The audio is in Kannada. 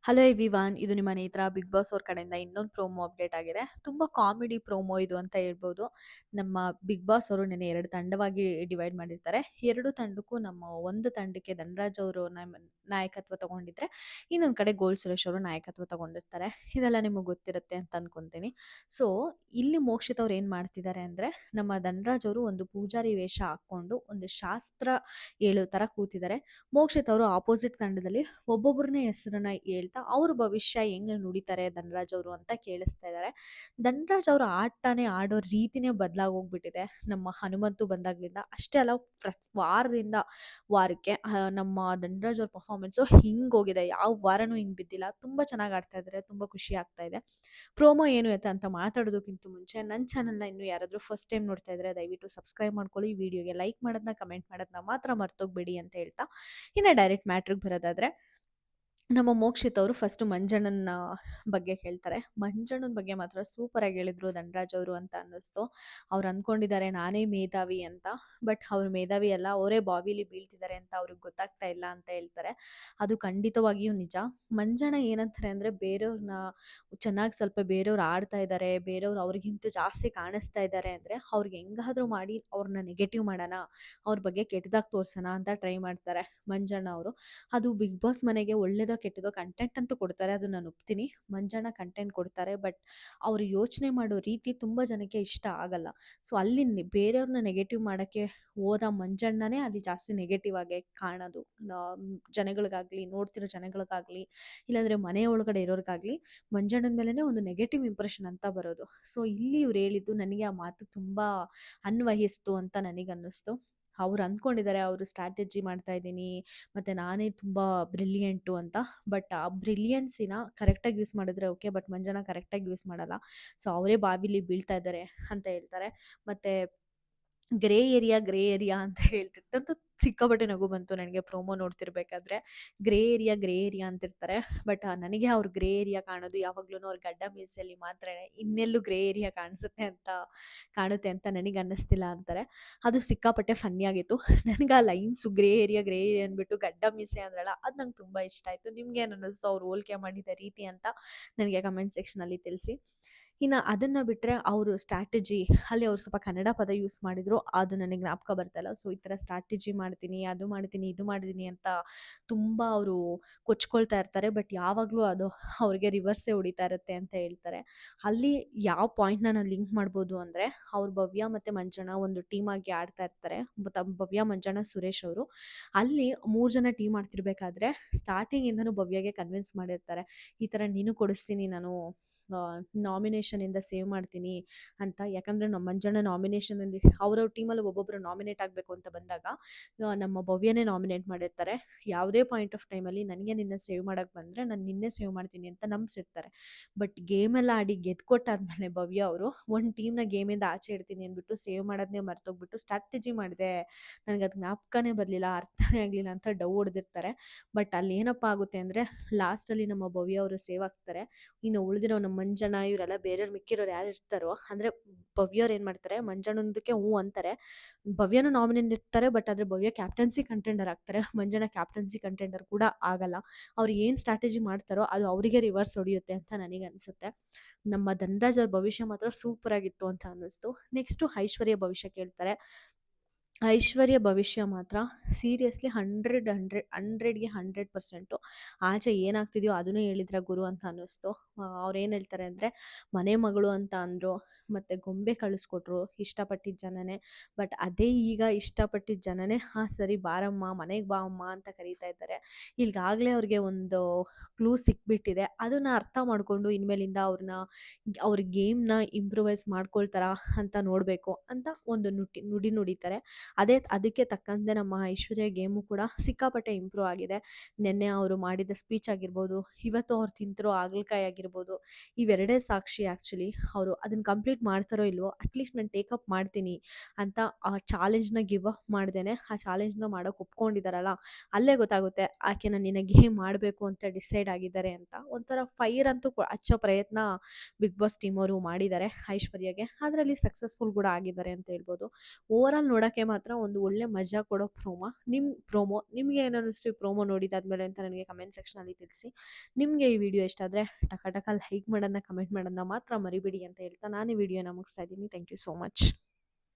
ಹಲೋ ಎವ್ರಿವಾನ್, ಇದು ನಿಮ್ಮ ನೇತ್ರ ಬಿಗ್ ಬಾಸ್ ಅವ್ರ ಕಡೆಯಿಂದ ಇನ್ನೊಂದು ಪ್ರೋಮೋ ಅಪ್ಡೇಟ್ ಆಗಿದೆ. ತುಂಬಾ ಕಾಮಿಡಿ ಪ್ರೋಮೋ ಇದು ಅಂತ ಹೇಳ್ಬೋದು. ನಮ್ಮ ಬಿಗ್ ಬಾಸ್ ಅವರು ನೆನ್ನೆ 2 ತಂಡವಾಗಿ ಡಿವೈಡ್ ಮಾಡಿರ್ತಾರೆ. 2 ತಂಡಕ್ಕೂ ನಮ್ಮ ಒಂದು ತಂಡಕ್ಕೆ ಧನರಾಜ್ ಅವರು ನಾಯಕತ್ವ ತಗೊಂಡಿದ್ರೆ, ಇನ್ನೊಂದು ಕಡೆ ಗೋಲ್ಡ್ ಸುರೇಶ್ ಅವರು ನಾಯಕತ್ವ ತಗೊಂಡಿರ್ತಾರೆ. ಇದೆಲ್ಲ ನಿಮಗೆ ಗೊತ್ತಿರುತ್ತೆ ಅಂತ ಅನ್ಕೊಂತೀನಿ. ಸೊ ಇಲ್ಲಿ ಮೋಕ್ಷಿತ್ ಅವ್ರು ಏನ್ ಮಾಡ್ತಿದ್ದಾರೆ ಅಂದ್ರೆ, ನಮ್ಮ ಧನರಾಜ್ ಅವರು ಒಂದು ಪೂಜಾರಿ ವೇಷ ಹಾಕೊಂಡು ಒಂದು ಶಾಸ್ತ್ರ ಹೇಳೋ ತರ ಕೂತಿದ್ದಾರೆ. ಮೋಕ್ಷಿತ್ ಅವರು ಆಪೋಸಿಟ್ ತಂಡದಲ್ಲಿ ಒಬ್ಬೊಬ್ಬರನ್ನೇ ಹೆಸರನ್ನ ಹೇಳ್ತಾ ಅವ್ರ ಭವಿಷ್ಯ ಹೆಂಗ್ ನುಡಿತಾರೆ ಧನರಾಜ್ ಅವರು ಅಂತ ಕೇಳಿಸ್ತಾ ಇದ್ದಾರೆ. ಧನರಾಜ್ ಅವ್ರ ಆಟನೇ ಆಡೋ ರೀತಿನೇ ಬದಲಾಗಿ ಹೋಗ್ಬಿಟ್ಟಿದೆ ನಮ್ಮ ಹನುಮಂತು ಬಂದಾಗ್ಲಿಂದ. ಅಷ್ಟೇ ಅಲ್ಲ, ವಾರದಿಂದ ವಾರಕ್ಕೆ ನಮ್ಮ ಧನರಾಜ್ ಅವ್ರ ಪರ್ಫಾರ್ಮೆನ್ಸು ಹಿಂಗ್ ಹೋಗಿದೆ. ಯಾವ ವಾರನೂ ಹಿಂಗ್ ಬಿದ್ದಿಲ್ಲ. ತುಂಬಾ ಚೆನ್ನಾಗಿ ಆಡ್ತಾ ಇದ್ದಾರೆ. ತುಂಬಾ ಖುಷಿ ಆಗ್ತಾ ಇದೆ. ಪ್ರೋಮೋ ಏನು ಎತ್ತ ಅಂತ ಮಾತಾಡೋದಕ್ಕಿಂತ ಮುಂಚೆ ನನ್ನ ಚಾನಲ್ನ ಇನ್ನು ಯಾರಾದರೂ ಫಸ್ಟ್ ಟೈಮ್ ನೋಡ್ತಾ ಇದ್ರೆ ದಯವಿಟ್ಟು ಸಬ್ಸ್ಕ್ರೈಬ್ ಮಾಡ್ಕೊಳ್ಳಿ. ವಿಡಿಯೋಗೆ ಲೈಕ್ ಮಾಡೋದನ್ನ, ಕಮೆಂಟ್ ಮಾಡೋದನ್ನ ಮಾತ್ರ ಮರ್ತೋಗ್ಬೇಡಿ ಅಂತ ಹೇಳ್ತಾ, ಇನ್ನು ಡೈರೆಕ್ಟ್ ಮ್ಯಾಟ್ರಿಗೆ ಬರೋದಾದ್ರೆ, ನಮ್ಮ ಮೋಕ್ಷಿತ್ ಅವರು ಫಸ್ಟ್ ಮಂಜಣ್ಣನ ಬಗ್ಗೆ ಹೇಳ್ತಾರೆ. ಮಂಜಣ್ಣನ ಬಗ್ಗೆ ಮಾತ್ರ ಸೂಪರ್ ಆಗಿ ಹೇಳಿದ್ರು ಧನರಾಜ್ ಅವರು ಅಂತ ಅನ್ನಿಸ್ತು. ಅವ್ರು ಅನ್ಕೊಂಡಿದ್ದಾರೆ ನಾನೇ ಮೇಧಾವಿ ಅಂತ. ಬಟ್ ಅವ್ರು ಮೇಧಾವಿ ಅಲ್ಲ, ಅವರೇ ಬಾವಿಲಿ ಬೀಳ್ತಿದ್ದಾರೆ ಅಂತ ಅವ್ರಿಗೆ ಗೊತ್ತಾಗ್ತಾ ಇಲ್ಲ ಅಂತ ಹೇಳ್ತಾರೆ. ಅದು ಖಂಡಿತವಾಗಿಯೂ ನಿಜ. ಮಂಜಣ್ಣ ಏನಂತಾರೆ ಅಂದ್ರೆ, ಬೇರೆಯವ್ರನ್ನ ಚೆನ್ನಾಗಿ ಸ್ವಲ್ಪ ಬೇರೆಯವ್ರು ಆಡ್ತಾ ಇದ್ದಾರೆ, ಬೇರೆಯವ್ರು ಅವ್ರಿಗಿಂತ ಜಾಸ್ತಿ ಕಾಣಿಸ್ತಾ ಇದ್ದಾರೆ ಅಂದ್ರೆ ಅವ್ರಿಗೆ ಹೆಂಗಾದ್ರೂ ಮಾಡಿ ಅವ್ರನ್ನ ನೆಗೆಟಿವ್ ಮಾಡೋಣ, ಅವ್ರ ಬಗ್ಗೆ ಕೆಟ್ಟದಾಗಿ ತೋರ್ಸೋಣ ಅಂತ ಟ್ರೈ ಮಾಡ್ತಾರೆ ಮಂಜಣ್ಣ ಅವರು. ಅದು ಬಿಗ್ ಬಾಸ್ ಮನೆಗೆ ಒಳ್ಳೇದೋ ಕೆಟ್ಟದೋ ಕಂಟೆಂಟ್ ಅಂತೂ ಕೊಡ್ತಾರೆ, ಅದು ನಾನು ಒಪ್ತೀನಿ. ಮಂಜಣ್ಣ ಕಂಟೆಂಟ್ ಕೊಡ್ತಾರೆ. ಬಟ್ ಅವ್ರು ಯೋಚನೆ ಮಾಡೋ ರೀತಿ ತುಂಬ ಜನಕ್ಕೆ ಇಷ್ಟ ಆಗಲ್ಲ. ಸೊ ಅಲ್ಲಿ ಬೇರೆಯವ್ರನ್ನ ನೆಗೆಟಿವ್ ಮಾಡೋಕ್ಕೆ ಹೋದ ಮಂಜಣ್ಣನೇ ಅಲ್ಲಿ ಜಾಸ್ತಿ ನೆಗೆಟಿವ್ ಆಗಿ ಕಾಣೋದು. ಜನಗಳಿಗಾಗಲಿ, ನೋಡ್ತಿರೋ ಜನಗಳಿಗಾಗಲಿ, ಇಲ್ಲಾಂದರೆ ಮನೆ ಒಳಗಡೆ ಇರೋರಿಗಾಗಲಿ ಮಂಜಣ್ಣನ ಮೇಲೇ ಒಂದು ನೆಗೆಟಿವ್ ಇಂಪ್ರೆಷನ್ ಅಂತ ಬರೋದು. ಸೊ ಇಲ್ಲಿ ಇವ್ರು ಹೇಳಿದ್ದು ನನಗೆ ಆ ಮಾತು ತುಂಬ ಅನ್ವಯಿಸ್ತು ಅಂತ ನನಗನ್ನಿಸ್ತು. ಅವ್ರು ಅಂದ್ಕೊಂಡಿದ್ದಾರೆ ಅವರು ಸ್ಟ್ರಾಟಜಿ ಮಾಡ್ತಾ ಇದ್ದೀನಿ ಮತ್ತು ನಾನೇ ತುಂಬ ಬ್ರಿಲಿಯಂಟು ಅಂತ. ಬಟ್ ಆ ಬ್ರಿಲಿಯನ್ಸಿನ ಕರೆಕ್ಟಾಗಿ ಯೂಸ್ ಮಾಡಿದ್ರೆ ಓಕೆ, ಬಟ್ ಮಂಜನ ಕರೆಕ್ಟಾಗಿ ಯೂಸ್ ಮಾಡಲ್ಲ. ಸೊ ಅವರೇ ಬಾವಿಲಿ ಬೀಳ್ತಾ ಇದ್ದಾರೆ ಅಂತ ಹೇಳ್ತಾರೆ. ಮತ್ತು ಗ್ರೇ ಏರಿಯಾ ಅಂತ ಹೇಳ್ತಿರ್ತಂತ ಸಿಕ್ಕಾಪಟ್ಟೆ ನಗು ಬಂತು ನನಗೆ ಪ್ರೋಮೋ ನೋಡ್ತಿರ್ಬೇಕಾದ್ರೆ. ಗ್ರೇ ಏರಿಯಾ ಅಂತಿರ್ತಾರೆ. ಬಟ್ ನನಗೆ ಅವ್ರು ಗ್ರೇ ಏರಿಯಾ ಕಾಣೋದು ಯಾವಾಗ್ಲೂ ಅವ್ರ ಗಡ್ಡ ಮೀಸೆಯಲ್ಲಿ ಮಾತ್ರ. ಇನ್ನೆಲ್ಲೂ ಗ್ರೇ ಏರಿಯಾ ಕಾಣುತ್ತೆ ಅಂತ ನನಗೆ ಅನ್ನಿಸ್ತಿಲ್ಲ ಅಂತಾರೆ. ಅದು ಸಿಕ್ಕಾಪಟ್ಟೆ ಫನ್ನಿ ಆಗಿತ್ತು. ನನಗೆ ಆ ಲೈನ್ಸು ಗ್ರೇ ಏರಿಯಾ ಅಂದ್ಬಿಟ್ಟು ಗಡ್ಡ ಮೀಸೆ ಅಂದ್ರಲ್ಲ, ಅದು ನಂಗೆ ತುಂಬ ಇಷ್ಟ ಆಯಿತು. ನಿಮ್ಗೆ ಏನು ಅನ್ನಿಸ್ತು ಅವ್ರು ಹೋಲಿಕೆ ಮಾಡಿದ ರೀತಿ ಅಂತ ನನಗೆ ಕಮೆಂಟ್ ಸೆಕ್ಷನಲ್ಲಿ ತಿಳಿಸಿ. ಇನ್ನು ಅದನ್ನು ಬಿಟ್ಟರೆ ಅವರು ಸ್ಟ್ರಾಟಜಿ ಅಲ್ಲಿ ಅವ್ರು ಸ್ವಲ್ಪ ಕನ್ನಡ ಪದ ಯೂಸ್ ಮಾಡಿದ್ರು, ಅದು ನನಗೆ ಜ್ಞಾಪಕ ಬರ್ತಾಯಿಲ್ಲ. ಸೊ ಈ ಥರ ಸ್ಟ್ರಾಟಜಿ ಮಾಡ್ತೀನಿ, ಅದು ಮಾಡ್ತೀನಿ, ಇದು ಮಾಡಿದ್ದೀನಿ ಅಂತ ತುಂಬ ಅವರು ಕೊಚ್ಕೊಳ್ತಾ ಇರ್ತಾರೆ. ಬಟ್ ಯಾವಾಗಲೂ ಅದು ಅವ್ರಿಗೆ ರಿವರ್ಸೇ ಹೊಡಿತಾ ಇರುತ್ತೆ ಅಂತ ಹೇಳ್ತಾರೆ. ಅಲ್ಲಿ ಯಾವ ಪಾಯಿಂಟ್ನ ನಾವು ಲಿಂಕ್ ಮಾಡ್ಬೋದು ಅಂದರೆ, ಅವ್ರು ಭವ್ಯ ಮತ್ತು ಮಂಜಣ್ಣ ಒಂದು ಟೀಮ್ ಆಗಿ ಆಡ್ತಾ ಇರ್ತಾರೆ. ಭವ್ಯ, ಮಂಜಣ್ಣ, ಸುರೇಶ್ ಅವರು ಅಲ್ಲಿ 3 ಜನ ಟೀಮ್ ಆಡ್ತಿರ್ಬೇಕಾದ್ರೆ ಸ್ಟಾರ್ಟಿಂಗಿಂದನೂ ಭವ್ಯಗೆ ಕನ್ವಿನ್ಸ್ ಮಾಡಿರ್ತಾರೆ, ಈ ಥರ ನೀನು ಕೊಡಿಸ್ತೀನಿ ನಾನು, ನಾಮಿನೇಷನಿಂದ ಸೇವ್ ಮಾಡ್ತೀನಿ ಅಂತ. ಯಾಕಂದರೆ ನಮ್ಮ ಮಂಜಣ್ಣ ನಾಮಿನೇಷನಲ್ಲಿ ಅವ್ರವ್ರ ಟೀಮಲ್ಲಿ ಒಬ್ಬೊಬ್ಬರು ನಾಮಿನೇಟ್ ಆಗಬೇಕು ಅಂತ ಬಂದಾಗ ನಮ್ಮ ಭವ್ಯನೇ ನಾಮಿನೇಟ್ ಮಾಡಿರ್ತಾರೆ. ಯಾವುದೇ ಪಾಯಿಂಟ್ ಆಫ್ ಟೈಮಲ್ಲಿ ನನಗೆ ನಿನ್ನ ಸೇವ್ ಮಾಡೋಕ್ಕೆ ಬಂದರೆ ನಾನು ನಿನ್ನೆ ಸೇವ್ ಮಾಡ್ತೀನಿ ಅಂತ ನಂಬಿಸಿರ್ತಾರೆ. ಬಟ್ ಗೇಮೆಲ್ಲ ಆಡಿ ಗೆದ್ಕೊಟ್ಟಾದ್ಮೇಲೆ ಭವ್ಯ ಅವರು ಒಂದು ಟೀಮ್ನ ಗೇಮಿಂದ ಆಚೆ ಇಡ್ತೀನಿ ಅಂದ್ಬಿಟ್ಟು ಸೇವ್ ಮಾಡೋದನ್ನೇ ಮರ್ತೋಗ್ಬಿಟ್ಟು ಸ್ಟ್ರಾಟಜಿ ಮಾಡಿದೆ, ನನಗೆ ಅದು ಜ್ಞಾಪಕನೇ ಬರಲಿಲ್ಲ, ಅರ್ಥನೇ ಆಗಲಿಲ್ಲ ಅಂತ ಡವ್ ಹೊಡೆದಿರ್ತಾರೆ. ಬಟ್ ಅಲ್ಲಿ ಏನಪ್ಪ ಆಗುತ್ತೆ ಅಂದರೆ, ಲಾಸ್ಟಲ್ಲಿ ನಮ್ಮ ಭವ್ಯ ಅವರು ಸೇವ್ ಆಗ್ತಾರೆ. ಇನ್ನು ಉಳಿದಿರೋ ನಮ್ಮ ಮಂಜಣ್ಣ ಇವರೆಲ್ಲ ಬೇರೆಯವ್ರು ಮಿಕ್ಕಿರೋರು ಯಾರು ಇರ್ತಾರೋ ಅಂದರೆ, ಭವ್ಯವ್ರು ಏನು ಮಾಡ್ತಾರೆ, ಮಂಜಣ್ಣಂದಕ್ಕೆ ಹ್ಞೂ ಅಂತಾರೆ. ಭವ್ಯನೂ ನಾಮಿನೇಟ್ ಇರ್ತಾರೆ. ಬಟ್ ಆದರೆ ಭವ್ಯ ಕ್ಯಾಪ್ಟನ್ಸಿ ಕಂಟೆಂಡರ್ ಆಗ್ತಾರೆ, ಮಂಜಣ್ಣ ಕ್ಯಾಪ್ಟನ್ಸಿ ಕಂಟೆಂಡರ್ ಕೂಡ ಆಗಲ್ಲ. ಅವ್ರು ಏನು ಸ್ಟ್ರಾಟಜಿ ಮಾಡ್ತಾರೋ ಅದು ಅವರಿಗೆ ರಿವರ್ಸ್ ಹೊಡೆಯುತ್ತೆ ಅಂತ ನನಗೆ ಅನಿಸುತ್ತೆ. ನಮ್ಮ ಧನರಾಜ್ ಅವ್ರ ಭವಿಷ್ಯ ಮಾತ್ರ ಸೂಪರ್ ಆಗಿತ್ತು ಅಂತ ಅನ್ನಿಸ್ತು. ನೆಕ್ಸ್ಟು ಐಶ್ವರ್ಯ ಭವಿಷ್ಯ ಕೇಳ್ತಾರೆ. ಐಶ್ವರ್ಯ ಭವಿಷ್ಯ ಮಾತ್ರ ಸೀರಿಯಸ್ಲಿ 100ಗೆ 100% ಆಚೆ ಏನಾಗ್ತಿದೆಯೋ ಅದನ್ನೇ ಹೇಳಿದ್ರೆ ಗುರು ಅಂತ ಅನ್ನಿಸ್ತು. ಅವ್ರು ಏನು ಹೇಳ್ತಾರೆ ಅಂದರೆ, ಮನೆ ಮಗಳು ಅಂತ ಅಂದರು, ಮತ್ತು ಗೊಂಬೆ ಕಳಿಸ್ಕೊಟ್ರು ಇಷ್ಟಪಟ್ಟಿದ್ದ ಜನನೇ. ಬಟ್ ಅದೇ ಈಗ ಇಷ್ಟಪಟ್ಟಿದ್ದ ಜನನೇ ಹಾಂ ಸರಿ ಬಾರಮ್ಮ, ಮನೆಗೆ ಬಾ ಅಮ್ಮ ಅಂತ ಕರೀತಾ ಇದ್ದಾರೆ. ಈಗಾಗಲೇ ಅವ್ರಿಗೆ ಒಂದು ಕ್ಲೂ ಸಿಕ್ಬಿಟ್ಟಿದೆ. ಅದನ್ನು ಅರ್ಥ ಮಾಡಿಕೊಂಡು ಇನ್ಮೇಲಿಂದ ಅವ್ರ ಗೇಮ್ನ ಇಂಪ್ರೂವೈಸ್ ಮಾಡ್ಕೊಳ್ತಾರಾ ಅಂತ ನೋಡಬೇಕು ಅಂತ ಒಂದು ನುಡಿ ನುಡಿತಾರೆ. ಅದಕ್ಕೆ ತಕ್ಕಂತೆ ನಮ್ಮ ಐಶ್ವರ್ಯ ಗೇಮು ಕೂಡ ಸಿಕ್ಕಾಪಟ್ಟೆ ಇಂಪ್ರೂವ್ ಆಗಿದೆ. ನಿನ್ನೆ ಅವರು ಮಾಡಿದ ಸ್ಪೀಚ್ ಆಗಿರ್ಬೋದು, ಇವತ್ತು ಅವ್ರು ತಿಂತಿರೋ ಹಾಗಲಕಾಯಿ ಆಗಿರ್ಬೋದು, ಇವೆರಡೇ ಸಾಕ್ಷಿ. ಆ್ಯಕ್ಚುಲಿ ಅವರು ಅದನ್ನು ಕಂಪ್ಲೀಟ್ ಮಾಡ್ತಾರೋ ಇಲ್ವೋ, ಅಟ್ಲೀಸ್ಟ್ ನಾನು ಟೇಕಪ್ ಮಾಡ್ತೀನಿ ಅಂತ ಆ ಚಾಲೆಂಜ್ನ ಗಿವ್ ಅಪ್ ಮಾಡ್ದೇನೆ ಆ ಚಾಲೆಂಜ್ನ ಮಾಡೋಕೆ ಒಪ್ಕೊಂಡಿದ್ದಾರಲ್ಲ, ಅಲ್ಲೇ ಗೊತ್ತಾಗುತ್ತೆ ಆಕೆನ ನಿನ್ನ ಗೇಮ್ ಮಾಡಬೇಕು ಅಂತ ಡಿಸೈಡ್ ಆಗಿದ್ದಾರೆ ಅಂತ. ಒಂಥರ ಫೈರ್ ಅಂತೂ ಹಚ್ಚೋ ಪ್ರಯತ್ನ ಬಿಗ್ ಬಾಸ್ ಟೀಮ್ ಅವರು ಮಾಡಿದ್ದಾರೆ ಐಶ್ವರ್ಯಗೆ. ಅದರಲ್ಲಿ ಸಕ್ಸಸ್ಫುಲ್ ಕೂಡ ಆಗಿದ್ದಾರೆ ಅಂತ ಹೇಳ್ಬೋದು. ಓವರಾಲ್ ನೋಡೋಕ್ಕೆ ಮಾತ್ರ ಒಂದು ಒಳ್ಳೆ ಮಜಾ ಕೊಡೋ ಪ್ರೋಮೋ. ನಿಮ್ಗೆ ಏನು ಅನ್ನಿಸ್ತು ಈ ಪ್ರೋಮೋ ನೋಡಿದಾದ್ಮೇಲೆ ಅಂತ ನನಗೆ ಕಮೆಂಟ್ ಸೆಕ್ಷನಲ್ಲಿ ತಿಳಿಸಿ. ನಿಮಗೆ ಈ ವಿಡಿಯೋ ಇಷ್ಟ ಆದರೆ ಟಕ ಟಕ ಲೈಕ್ ಮಾಡೋದನ್ನ, ಕಮೆಂಟ್ ಮಾಡೋದನ್ನ ಮಾತ್ರ ಮರಿಬೇಡಿ ಅಂತ ಹೇಳ್ತಾ ನಾನು ಈ ವಿಡಿಯೋನ ಮುಗಿಸ್ತಾ ಇದ್ದೀನಿ. Thank you so much.